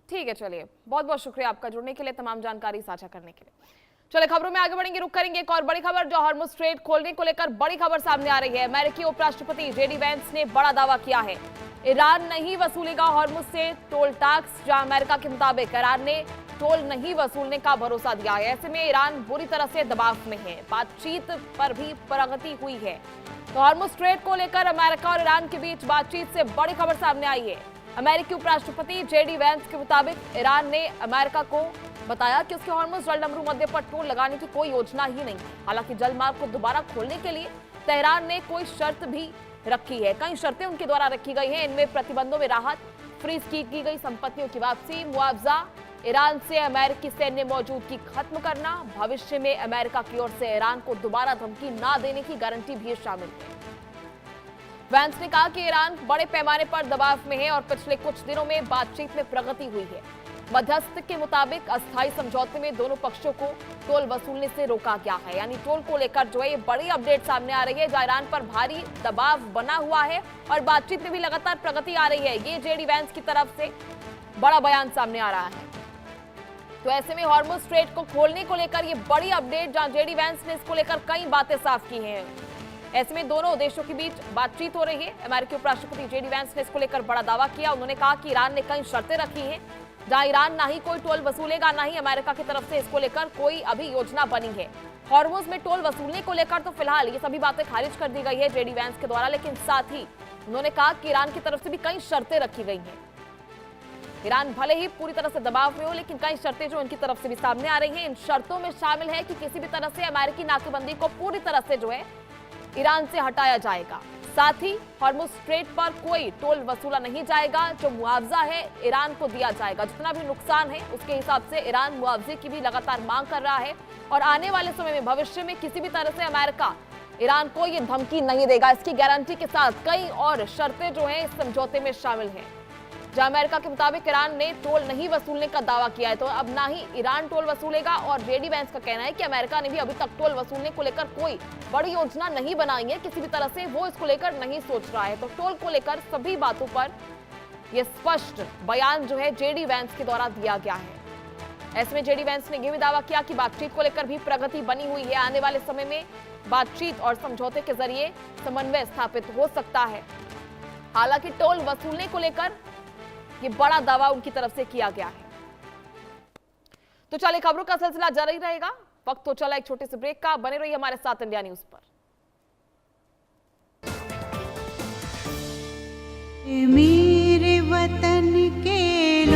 ठीक है, चलिए बहुत बहुत शुक्रिया आपका जुड़ने के लिए, तमाम जानकारी साझा करने के लिए। चलिए खबरों में आगे बढ़ेंगे, रुक करेंगे एक और बड़ी खबर जो हॉर्मुज़ स्ट्रेट खोलने को लेकर बड़ी खबर सामने आ रही है। अमेरिकी उपराष्ट्रपति जेडी वेंस ने बड़ा दावा किया है, ईरान नहीं वसूलेगा हॉर्मुज़ से टोल टैक्स। जहां अमेरिका के मुताबिक ईरान ने टोल नहीं वसूलने का भरोसा दिया है, ऐसे में ईरान बुरी तरह से दबाव में है। बातचीत पर भी प्रगति हुई है। तो हॉर्मुज़ स्ट्रेट को लेकर अमेरिका और ईरान के बीच बातचीत से बड़ी खबर सामने आई है। अमेरिकी उपराष्ट्रपति जेडी वेंस के मुताबिक ईरान ने अमेरिका को बताया कि उसके हॉर्मुज़ जलडमरू मध्य पर टोल लगाने की कोई योजना ही नहीं। हालांकि जलमार्ग को दोबारा खोलने के लिए तेहरान ने कोई शर्त भी रखी है। कई शर्तें उनके द्वारा रखी गई हैं। इनमें प्रतिबंधों में राहत, फ्रीज की गई संपत्तियों की वापसी, मुआवजा, ईरान से अमेरिकी सैन्य मौजूदगी खत्म करना, भविष्य में अमेरिका की ओर से ईरान को दोबारा धमकी न देने की गारंटी भी शामिल है। वेंस ने कहा कि ईरान बड़े पैमाने पर दबाव में है और पिछले कुछ दिनों में बातचीत में प्रगति हुई है। मध्यस्थ के मुताबिक अस्थायी समझौते में दोनों पक्षों को टोल वसूलने से रोका गया है। यानी टोल को लेकर जो है ये बड़ी अपडेट सामने आ रही है, जहां ईरान पर भारी दबाव बना हुआ है और बातचीत में भी लगातार प्रगति आ रही है। ये जेडी वेंस की तरफ से बड़ा बयान सामने आ रहा है। तो ऐसे में हॉर्मुज़ स्ट्रेट को खोलने को लेकर ये बड़ी अपडेट, जहां जेडी वेंस ने इसको लेकर कई बातें साफ की हैं। ऐसे में दोनों देशों के बीच बातचीत हो रही है। अमेरिकी उपराष्ट्रपति जेडी वेंस ने इसको लेकर बड़ा दावा किया। उन्होंने कहा कि ईरान ने कई शर्तें रखी हैं, जहां ईरान ना ही कोई टोल वसूलेगा, ना ही अमेरिका की तरफ से इसको लेकर कोई अभी योजना बनी है। हॉर्मुज़ में टोल वसूलने को लेकर तो फिलहाल ये सभी बातें खारिज कर दी गई है जेडी वेंस के द्वारा, लेकिन साथ ही उन्होंने कहा कि ईरान की तरफ से भी कई शर्तें रखी गई हैं। ईरान भले ही पूरी तरह से दबाव में हो, लेकिन कई शर्तें जो इनकी तरफ से भी सामने आ रही हैं। इन शर्तों में शामिल है कि किसी भी तरह से अमेरिकी नाकेबंदी को पूरी तरह से जो है ईरान से हटाया जाएगा। साथ ही हॉर्मुज़ स्ट्रेट पर कोई टोल वसूला नहीं जाएगा। जो मुआवजा है ईरान को दिया जाएगा, जितना भी नुकसान है उसके हिसाब से ईरान मुआवजे की भी लगातार मांग कर रहा है। और आने वाले समय में भविष्य में किसी भी तरह से अमेरिका ईरान को ये धमकी नहीं देगा, इसकी गारंटी के साथ कई और शर्तें जो है इस समझौते में शामिल है। जहां अमेरिका के मुताबिक ईरान ने टोल नहीं वसूलने का दावा किया है, तो अब ना ही ईरान टोल वसूलेगा। और जेडी वेंस का कहना है कि अमेरिका ने भी अभी तक टोल वसूलने को लेकर कोई बड़ी योजना नहीं बनाई है, किसी भी तरह से वो इसको लेकर नहीं सोच रहा है। तो टोल को लेकर सभी बातों पर यह स्पष्ट बयान जो है जेडी वेंस के द्वारा दिया गया है। ऐसे में जेडी वेंस ने यह भी दावा किया कि बातचीत को लेकर भी प्रगति बनी हुई है। आने वाले समय में बातचीत और समझौते के जरिए समन्वय स्थापित हो सकता है। हालांकि टोल वसूलने को लेकर ये बड़ा दावा उनकी तरफ से किया गया है। तो चलिए खबरों का सिलसिला जारी रहेगा। वक्त तो चला एक छोटे से ब्रेक का, बने रहिए हमारे साथ इंडिया न्यूज पर। मेरे वतन